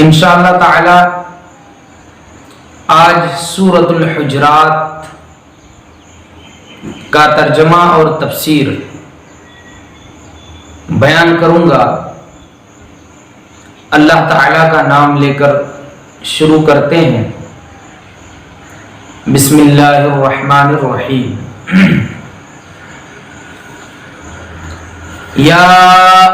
انشاءاللہ تعالی آج سورۃ الحجرات کا ترجمہ اور تفسیر بیان کروں گا۔ اللہ تعالی کا نام لے کر شروع کرتے ہیں۔ بسم اللہ الرحمن الرحیم۔ یا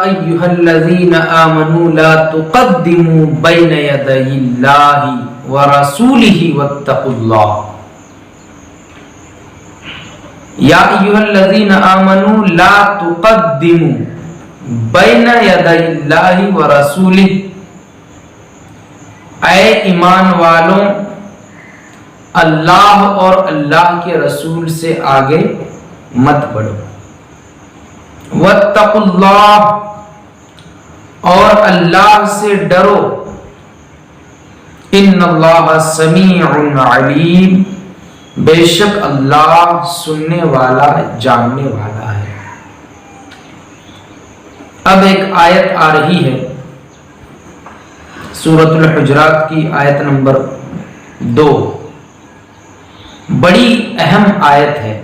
ایھا الذین آمنوا لا تقدموا بین یدی اللہ ورسولہ واتقوا اللہ۔ یا ایھا الذین آمنوا لا تقدموا بین یدی اللہ ورسولہ، اے ایمان والوں اللہ اور اللہ کے رسول سے آگے مت بڑھو۔ واتقوا اللہ، اور اللہ سے ڈرو۔ ان اللہ سمیع علیم، بے شک اللہ سننے والا جاننے والا ہے۔ اب ایک آیت آ رہی ہے سورۃ الحجرات کی آیت نمبر 2، بڑی اہم آیت ہے۔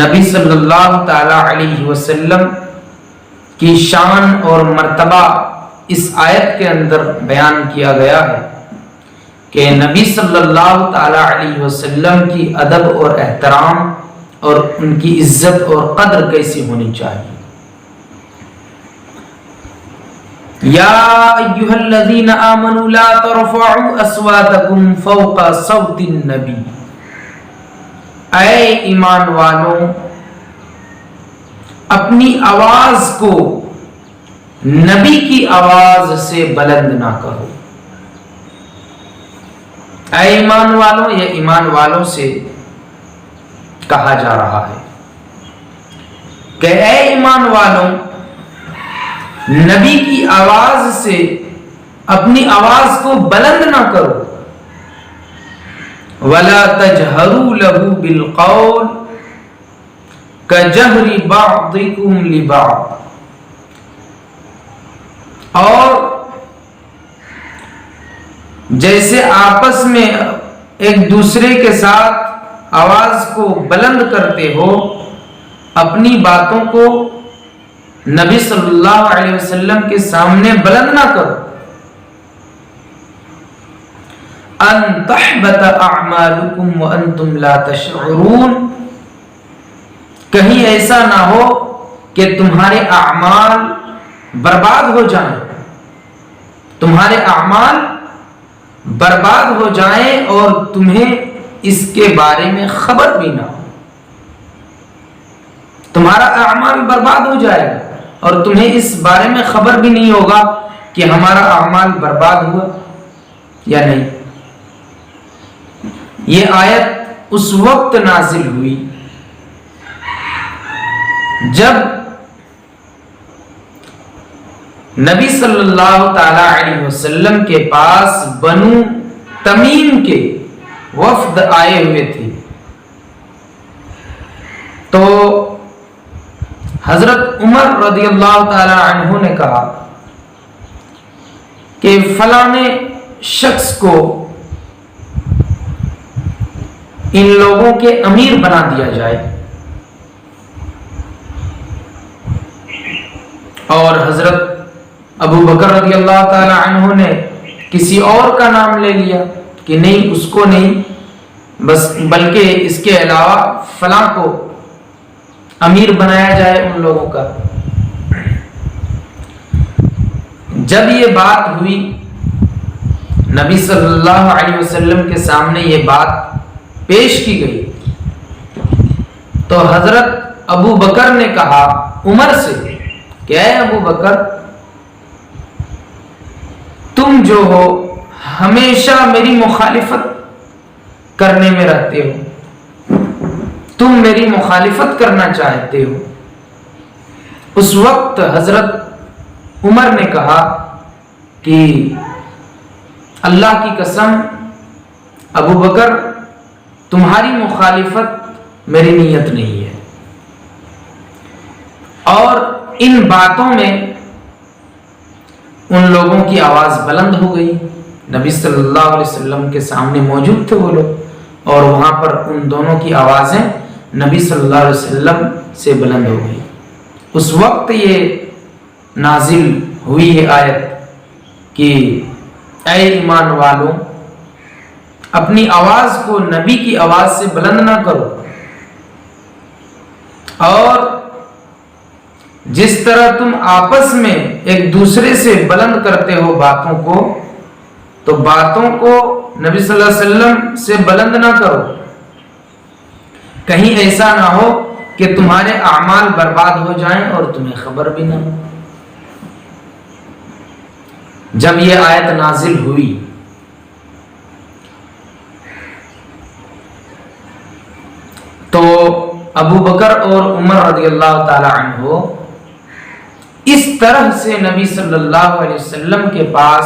نبی صلی اللہ تعالی علیہ وسلم کی شان اور مرتبہ اس آیت کے اندر بیان کیا گیا ہے کہ نبی صلی اللہ تعالی علیہ وسلم کی ادب اور احترام اور ان کی عزت اور قدر کیسی ہونی چاہیے۔ یا ایھا الذین آمنوا لا ترفعوا اصواتکم فوق صوت النبی، اے ایمان والوں اپنی آواز کو نبی کی آواز سے بلند نہ کرو۔ اے ایمان والوں، یہ ایمان والوں سے کہا جا رہا ہے کہ اے ایمان والوں نبی کی آواز سے اپنی آواز کو بلند نہ کرو۔ وَلَا تَجْهَرُوا لَهُ بِالْقَوْلِ كَجَهْرِ بَعْضِكُمْ لِبَعْضٍ، اور جیسے آپس میں ایک دوسرے کے ساتھ آواز کو بلند کرتے ہو، اپنی باتوں کو نبی صلی اللہ علیہ وسلم کے سامنے بلند نہ کرو۔ ان تحبط اعمالکم وانتم لا تشعرون، کہیں ایسا نہ ہو کہ تمہارے اعمال برباد ہو جائیں، تمہارے اعمال برباد ہو جائیں اور تمہیں اس کے بارے میں خبر بھی نہ ہو۔ تمہارا اعمال برباد ہو جائے گا اور تمہیں اس بارے میں خبر بھی نہیں ہوگا کہ ہمارا اعمال برباد ہوا یا نہیں۔ یہ آیت اس وقت نازل ہوئی جب نبی صلی اللہ تعالی علیہ وسلم کے پاس بنو تمیم کے وفد آئے ہوئے تھے، تو حضرت عمر رضی اللہ تعالی عنہ نے کہا کہ فلاں شخص کو ان لوگوں کے امیر بنا دیا جائے، اور حضرت ابو بکر رضی اللہ تعالی عنہ نے کسی اور کا نام لے لیا کہ نہیں، اس کو نہیں، بس بلکہ اس کے علاوہ فلاں کو امیر بنایا جائے ان لوگوں کا۔ جب یہ بات ہوئی نبی صلی اللہ علیہ وسلم کے سامنے یہ بات پیش کی گئی، تو حضرت ابو بکر نے کہا عمر سے کہ اے ابو بکر، تم جو ہو ہمیشہ میری مخالفت کرنے میں رہتے ہو، تم میری مخالفت کرنا چاہتے ہو۔ اس وقت حضرت عمر نے کہا کہ اللہ کی قسم ابو بکر، تمہاری مخالفت میری نیت نہیں ہے، اور ان باتوں میں ان لوگوں کی آواز بلند ہو گئی. نبی صلی اللہ علیہ وسلم کے سامنے موجود تھے وہ لوگ، اور وہاں پر ان دونوں کی آوازیں نبی صلی اللہ علیہ وسلم سے بلند ہو گئی. اس وقت یہ نازل ہوئی ہے آیت کہ اے ایمان والوں، اپنی آواز کو نبی کی آواز سے بلند نہ کرو، اور جس طرح تم آپس میں ایک دوسرے سے بلند کرتے ہو باتوں کو، تو باتوں کو نبی صلی اللہ علیہ وسلم سے بلند نہ کرو، کہیں ایسا نہ ہو کہ تمہارے اعمال برباد ہو جائیں اور تمہیں خبر بھی نہ ہو. جب یہ آیت نازل ہوئی تو ابو بکر اور عمر رضی اللہ تعالی عنہ اس طرح سے نبی صلی اللہ علیہ وسلم کے پاس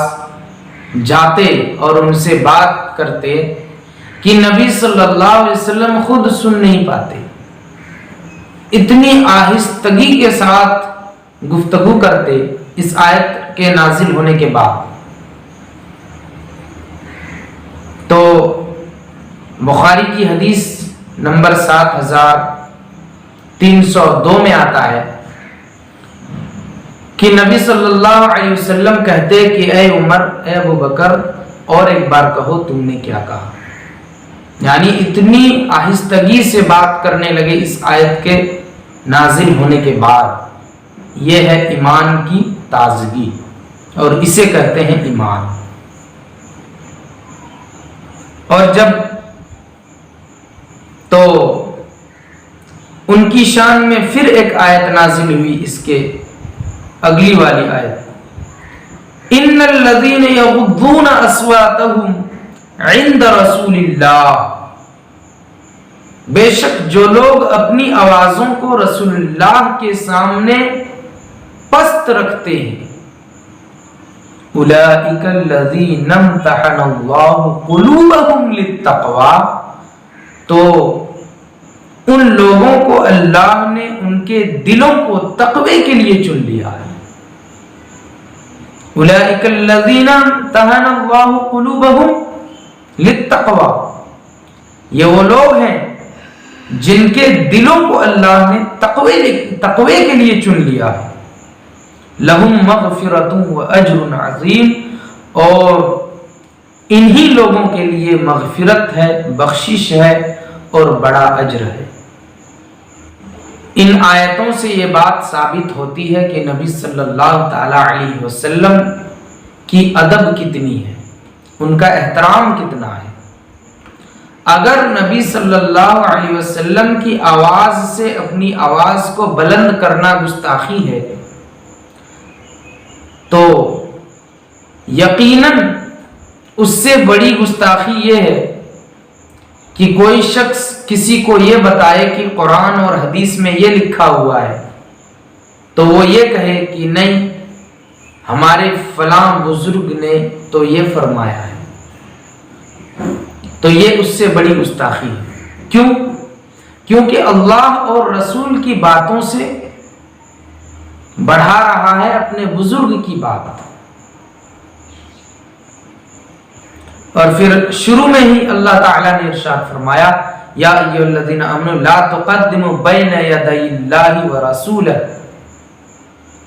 جاتے اور ان سے بات کرتے کہ نبی صلی اللہ علیہ وسلم خود سن نہیں پاتے. اتنی آہستگی کے ساتھ گفتگو کرتے اس آیت کے نازل ہونے کے بعد. تو بخاری کی حدیث نمبر 7302 میں آتا ہے کہ نبی صلی اللہ علیہ وسلم کہتے کہ اے عمر، اے ابو بکر، اور ایک بار کہو تم نے کیا کہا. یعنی اتنی آہستگی سے بات کرنے لگے اس آیت کے نازل ہونے کے بعد. یہ ہے ایمان کی تازگی، اور اسے کہتے ہیں ایمان. اور جب تو ان کی شان میں پھر ایک آیت نازل ہوئی، اس کے اگلی والی آیت، ان الذین یغضون اصواتهم عند رسول اللہ، بے شک جو لوگ اپنی آوازوں کو رسول اللہ کے سامنے پست رکھتے ہیں، اولئک الذین امتحن اللہ قلوبهم للتقوی، تو ان لوگوں کو اللہ نے ان کے دلوں کو تقوی کے لیے چن لیا ہے. اولئک الذین امتحن اللہ قلوبهم للتقوی، یہ وہ لوگ ہیں جن کے دلوں کو اللہ نے تقوی کے لیے چن لیا ہے. لہم مغفرۃ واجر عظیم، اور انہی لوگوں کے لیے مغفرت ہے، بخشش ہے اور بڑا اجر ہے. ان آیتوں سے یہ بات ثابت ہوتی ہے کہ نبی صلی اللہ تعالی علیہ وسلم کی ادب کتنی ہے، ان کا احترام کتنا ہے. اگر نبی صلی اللہ علیہ وسلم کی آواز سے اپنی آواز کو بلند کرنا گستاخی ہے، تو یقیناً اس سے بڑی گستاخی یہ ہے کہ کوئی شخص کسی کو یہ بتائے کہ قرآن اور حدیث میں یہ لکھا ہوا ہے، تو وہ یہ کہے کہ نہیں، ہمارے فلاں بزرگ نے تو یہ فرمایا ہے. تو یہ اس سے بڑی گستاخی ہے. کیوں؟ کیونکہ اللہ اور رسول کی باتوں سے بڑھا رہا ہے اپنے بزرگ کی بات. اور پھر شروع میں ہی اللہ تعالیٰ نے ارشاد فرمایا، یا ایھا الذین آمنوا لا تقدموا بین یدی اللہ ورسولہ،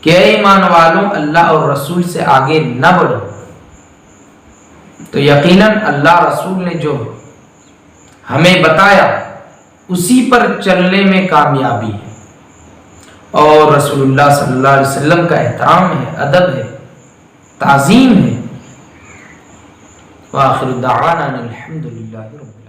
کہ اے ایمان والوں اللہ اور رسول سے آگے نہ بڑھو. تو یقیناً اللہ رسول نے جو ہمیں بتایا اسی پر چلنے میں کامیابی ہے، اور رسول اللہ صلی اللہ علیہ وسلم کا احترام ہے، ادب ہے، تعظیم ہے. وآخر دعوانا الحمد للہ رب العالمین.